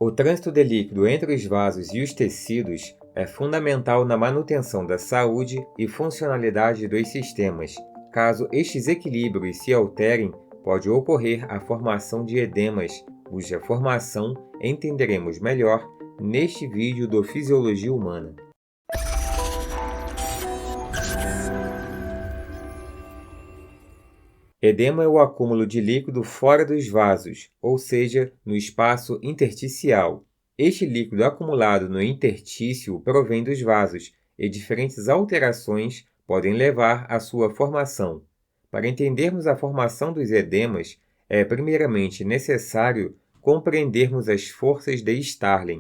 O trânsito de líquido entre os vasos e os tecidos é fundamental na manutenção da saúde e funcionalidade dos sistemas. Caso estes equilíbrios se alterem, pode ocorrer a formação de edemas, cuja formação entenderemos melhor neste vídeo do Fisiologia Humana. Edema é o acúmulo de líquido fora dos vasos, ou seja, no espaço intersticial. Este líquido acumulado no intertício provém dos vasos, e diferentes alterações podem levar à sua formação. Para entendermos a formação dos edemas, é primeiramente necessário compreendermos as forças de Starling.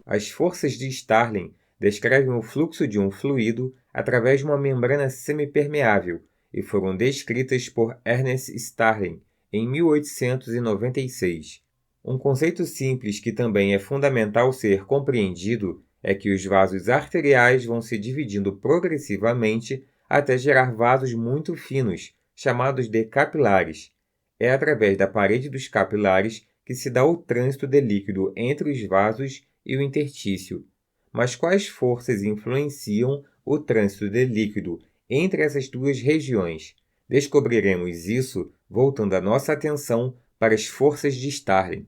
As forças de Starling descrevem o fluxo de um fluido através de uma membrana semipermeável, e foram descritas por Ernest Starling em 1896. Um conceito simples que também é fundamental ser compreendido é que os vasos arteriais vão se dividindo progressivamente até gerar vasos muito finos, chamados de capilares. É através da parede dos capilares que se dá o trânsito de líquido entre os vasos e o intertício. Mas quais forças influenciam o trânsito de líquido entre essas duas regiões? Descobriremos isso voltando a nossa atenção para as forças de Starling.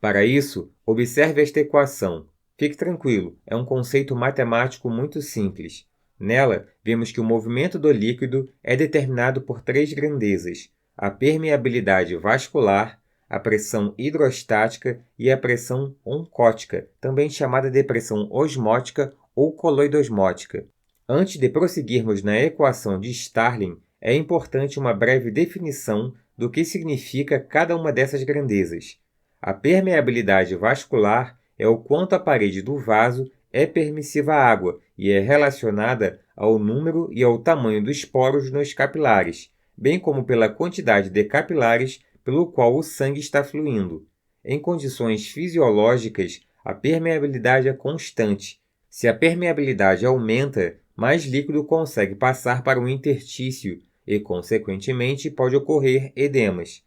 Para isso, observe esta equação. Fique tranquilo, é um conceito matemático muito simples. Nela, vemos que o movimento do líquido é determinado por três grandezas: a permeabilidade vascular, a pressão hidrostática e a pressão oncótica, também chamada de pressão osmótica ou coloidosmótica. Antes de prosseguirmos na equação de Starling, é importante uma breve definição do que significa cada uma dessas grandezas. A permeabilidade vascular é o quanto a parede do vaso é permissiva à água e é relacionada ao número e ao tamanho dos poros nos capilares, bem como pela quantidade de capilares pelo qual o sangue está fluindo. Em condições fisiológicas, a permeabilidade é constante. Se a permeabilidade aumenta, mais líquido consegue passar para o intertício e, consequentemente, pode ocorrer edemas.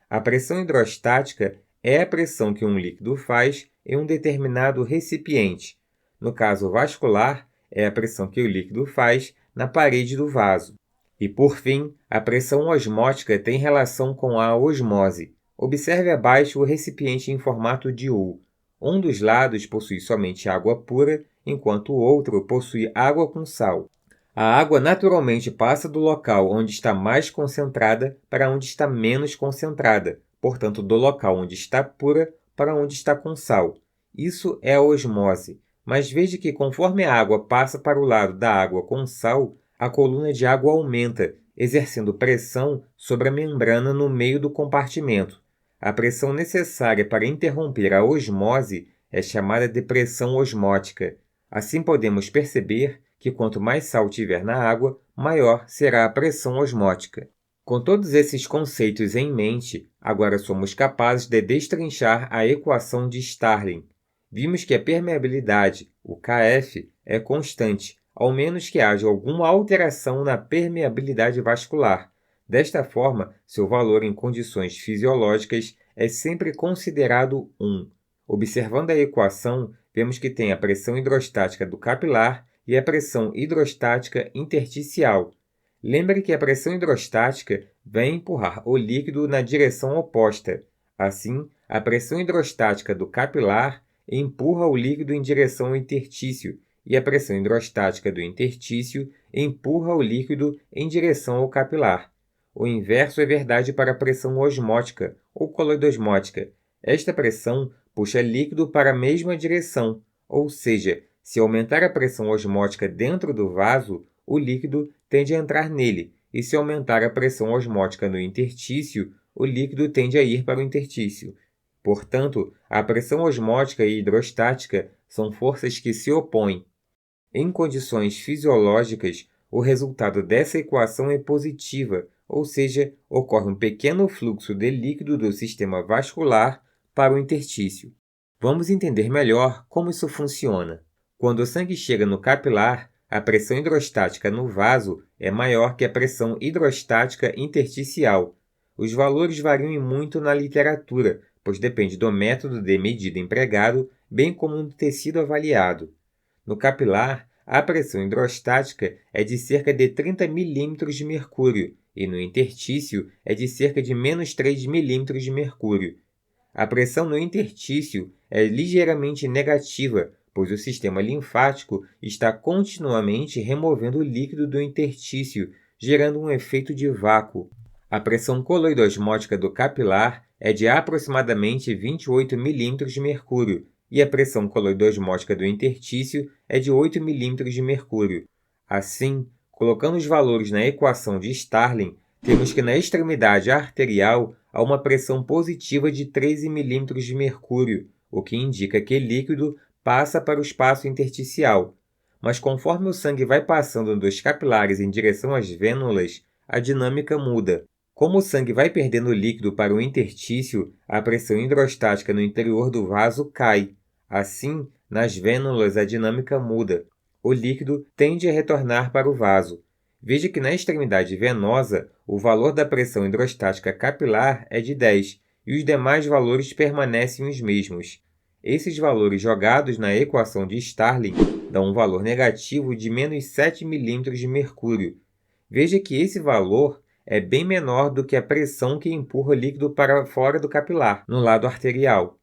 A pressão hidrostática é a pressão que um líquido faz em um determinado recipiente. No caso vascular, é a pressão que o líquido faz na parede do vaso. E, por fim, a pressão osmótica tem relação com a osmose. Observe abaixo o recipiente em formato de U. Um dos lados possui somente água pura, enquanto o outro possui água com sal. A água naturalmente passa do local onde está mais concentrada para onde está menos concentrada, portanto, do local onde está pura para onde está com sal. Isso é a osmose, mas veja que conforme a água passa para o lado da água com sal, a coluna de água aumenta, exercendo pressão sobre a membrana no meio do compartimento. A pressão necessária para interromper a osmose é chamada de pressão osmótica. Assim podemos perceber que quanto mais sal tiver na água, maior será a pressão osmótica. Com todos esses conceitos em mente, agora somos capazes de destrinchar a equação de Starling. Vimos que a permeabilidade, o Kf, é constante, ao menos que haja alguma alteração na permeabilidade vascular. Desta forma, seu valor em condições fisiológicas é sempre considerado 1. Observando a equação, vemos que tem a pressão hidrostática do capilar e a pressão hidrostática intersticial. Lembre que a pressão hidrostática vai empurrar o líquido na direção oposta. Assim, a pressão hidrostática do capilar empurra o líquido em direção ao intertício e a pressão hidrostática do intertício empurra o líquido em direção ao capilar. O inverso é verdade para a pressão osmótica ou coloidosmótica. Esta pressão puxa líquido para a mesma direção, ou seja, se aumentar a pressão osmótica dentro do vaso, o líquido tende a entrar nele, e se aumentar a pressão osmótica no intertício, o líquido tende a ir para o intertício. Portanto, a pressão osmótica e hidrostática são forças que se opõem. Em condições fisiológicas, o resultado dessa equação é positiva, ou seja, ocorre um pequeno fluxo de líquido do sistema vascular para o intertício. Vamos entender melhor como isso funciona. Quando o sangue chega no capilar, a pressão hidrostática no vaso é maior que a pressão hidrostática intersticial. Os valores variam muito na literatura, pois depende do método de medida empregado, bem como do tecido avaliado. No capilar, a pressão hidrostática é de cerca de 30 milímetros de mercúrio e no intertício é de cerca de menos 3 milímetros de mercúrio. A pressão no intertício é ligeiramente negativa, pois o sistema linfático está continuamente removendo o líquido do intertício, gerando um efeito de vácuo. A pressão coloidosmótica do capilar é de aproximadamente 28 milímetros de mercúrio e a pressão coloidosmótica do intertício é de 8 milímetros de mercúrio. Assim, colocando os valores na equação de Starling, temos que na extremidade arterial há uma pressão positiva de 13 milímetros de mercúrio, o que indica que líquido passa para o espaço intersticial. Mas conforme o sangue vai passando dos capilares em direção às vênulas, a dinâmica muda. Como o sangue vai perdendo líquido para o intertício, a pressão hidrostática no interior do vaso cai. Assim, nas vênulas a dinâmica muda. O líquido tende a retornar para o vaso. Veja que na extremidade venosa, o valor da pressão hidrostática capilar é de 10 e os demais valores permanecem os mesmos. Esses valores jogados na equação de Starling dão um valor negativo de menos 7 milímetros de mercúrio. Veja que esse valor é bem menor do que a pressão que empurra o líquido para fora do capilar, no lado arterial.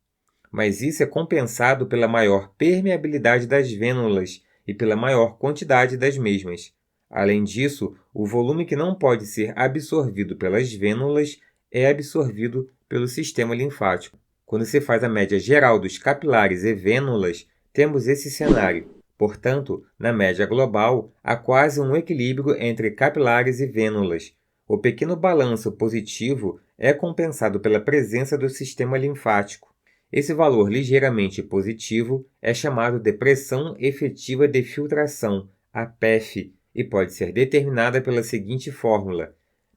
Mas isso é compensado pela maior permeabilidade das vênulas e pela maior quantidade das mesmas. Além disso, o volume que não pode ser absorvido pelas vênulas é absorvido pelo sistema linfático. Quando se faz a média geral dos capilares e vênulas, temos esse cenário. Portanto, na média global, há quase um equilíbrio entre capilares e vênulas. O pequeno balanço positivo é compensado pela presença do sistema linfático. Esse valor ligeiramente positivo é chamado de pressão efetiva de filtração, a PEF, e pode ser determinada pela seguinte fórmula: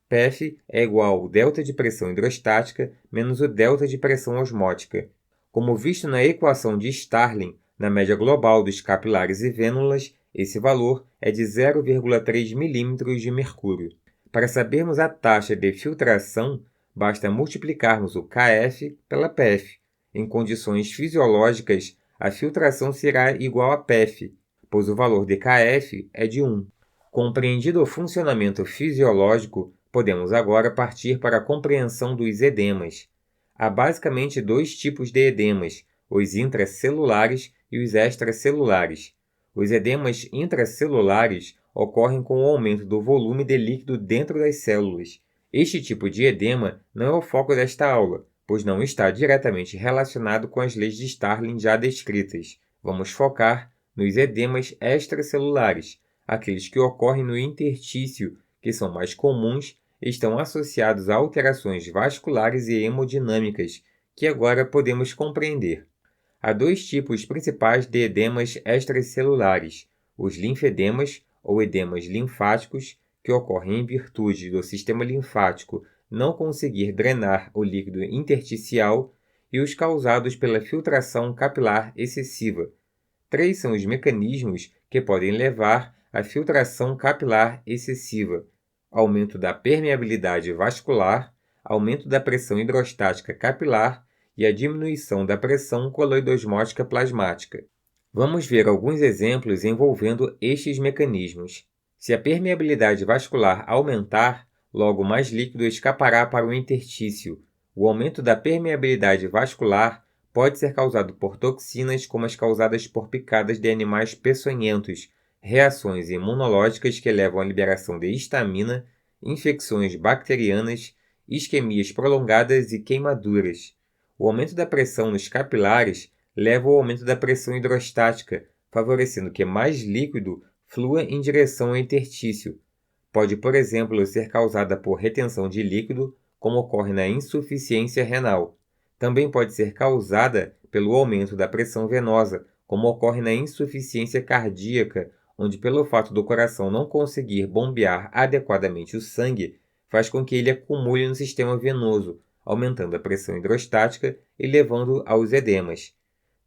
PEF é igual ao delta de pressão hidrostática menos o delta de pressão osmótica. Como visto na equação de Starling, na média global dos capilares e vênulas, esse valor é de 0,3 milímetros de mercúrio. Para sabermos a taxa de filtração, basta multiplicarmos o KF pela PEF. Em condições fisiológicas, a filtração será igual a PEF, pois o valor de KF é de 1. Compreendido o funcionamento fisiológico, podemos agora partir para a compreensão dos edemas. Há basicamente dois tipos de edemas, os intracelulares e os extracelulares. Os edemas intracelulares ocorrem com o aumento do volume de líquido dentro das células. Este tipo de edema não é o foco desta aula, pois não está diretamente relacionado com as leis de Starling já descritas. Vamos focar nos edemas extracelulares, aqueles que ocorrem no intertício, que são mais comuns e estão associados a alterações vasculares e hemodinâmicas, que agora podemos compreender. Há dois tipos principais de edemas extracelulares: os linfedemas, ou edemas linfáticos, que ocorrem em virtude do sistema linfático não conseguir drenar o líquido intersticial, e os causados pela filtração capilar excessiva. 3 são os mecanismos que podem levar à filtração capilar excessiva: aumento da permeabilidade vascular, aumento da pressão hidrostática capilar e a diminuição da pressão coloidosmótica plasmática. Vamos ver alguns exemplos envolvendo estes mecanismos. Se a permeabilidade vascular aumentar, logo mais líquido escapará para o intertício. O aumento da permeabilidade vascular pode ser causado por toxinas como as causadas por picadas de animais peçonhentos, reações imunológicas que levam à liberação de histamina, infecções bacterianas, isquemias prolongadas e queimaduras. O aumento da pressão nos capilares leva ao aumento da pressão hidrostática, favorecendo que mais líquido flua em direção ao intertício. Pode, por exemplo, ser causada por retenção de líquido, como ocorre na insuficiência renal. Também pode ser causada pelo aumento da pressão venosa, como ocorre na insuficiência cardíaca, onde, pelo fato do coração não conseguir bombear adequadamente o sangue, faz com que ele acumule no sistema venoso, aumentando a pressão hidrostática e levando aos edemas.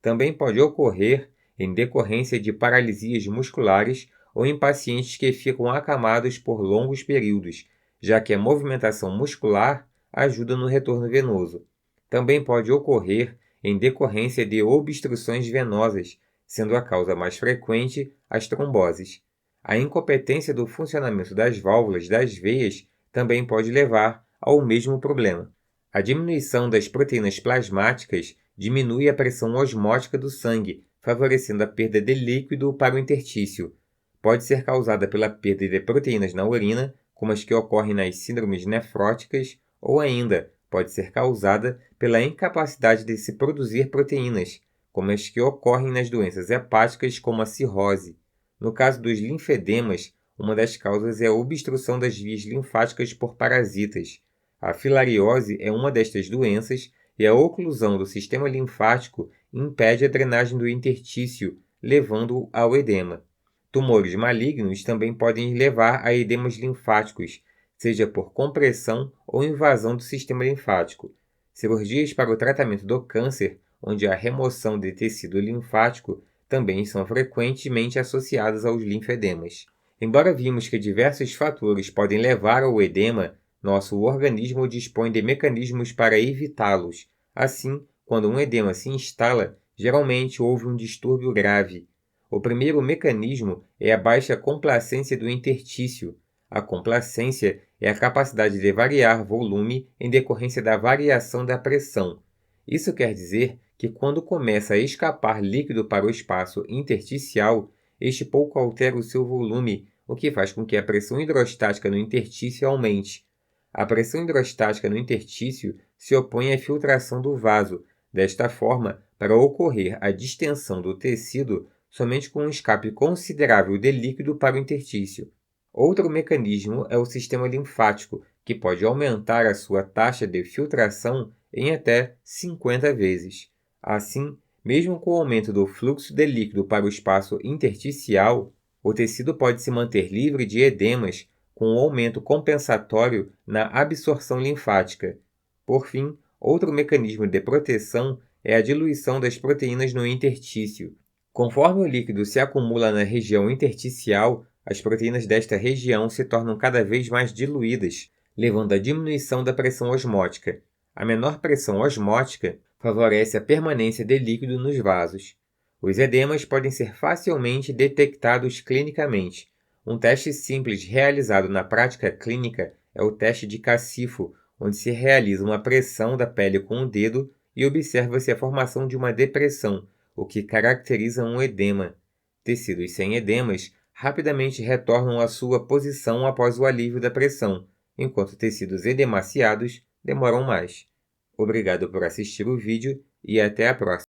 Também pode ocorrer em decorrência de paralisias musculares ou em pacientes que ficam acamados por longos períodos, já que a movimentação muscular ajuda no retorno venoso. Também pode ocorrer em decorrência de obstruções venosas, sendo a causa mais frequente as tromboses. A incompetência do funcionamento das válvulas das veias também pode levar ao mesmo problema. A diminuição das proteínas plasmáticas diminui a pressão osmótica do sangue, favorecendo a perda de líquido para o intertício. Pode ser causada pela perda de proteínas na urina, como as que ocorrem nas síndromes nefróticas, ou ainda pode ser causada pela incapacidade de se produzir proteínas, como as que ocorrem nas doenças hepáticas, como a cirrose. No caso dos linfedemas, uma das causas é a obstrução das vias linfáticas por parasitas. A filariose é uma destas doenças e a oclusão do sistema linfático impede a drenagem do intertício, levando ao edema. Tumores malignos também podem levar a edemas linfáticos, seja por compressão ou invasão do sistema linfático. Cirurgias para o tratamento do câncer, onde a remoção de tecido linfático, também são frequentemente associadas aos linfedemas. Embora vimos que diversos fatores podem levar ao edema, nosso organismo dispõe de mecanismos para evitá-los. Assim, quando um edema se instala, geralmente houve um distúrbio grave. O primeiro mecanismo é a baixa complacência do intertício. A complacência é a capacidade de variar volume em decorrência da variação da pressão. Isso quer dizer que quando começa a escapar líquido para o espaço intersticial, este pouco altera o seu volume, o que faz com que a pressão hidrostática no intertício aumente. A pressão hidrostática no intertício se opõe à filtração do vaso. Desta forma, para ocorrer a distensão do tecido, somente com um escape considerável de líquido para o intertício. Outro mecanismo é o sistema linfático, que pode aumentar a sua taxa de filtração em até 50 vezes. Assim, mesmo com o aumento do fluxo de líquido para o espaço intersticial, o tecido pode se manter livre de edemas com um aumento compensatório na absorção linfática. Por fim, outro mecanismo de proteção é a diluição das proteínas no intertício. Conforme o líquido se acumula na região intersticial, as proteínas desta região se tornam cada vez mais diluídas, levando à diminuição da pressão osmótica. A menor pressão osmótica favorece a permanência de líquido nos vasos. Os edemas podem ser facilmente detectados clinicamente. Um teste simples realizado na prática clínica é o teste de Cacifo, onde se realiza uma pressão da pele com o dedo e observa-se a formação de uma depressão, o que caracteriza um edema. Tecidos sem edemas rapidamente retornam à sua posição após o alívio da pressão, enquanto tecidos edemaciados demoram mais. Obrigado por assistir o vídeo e até a próxima.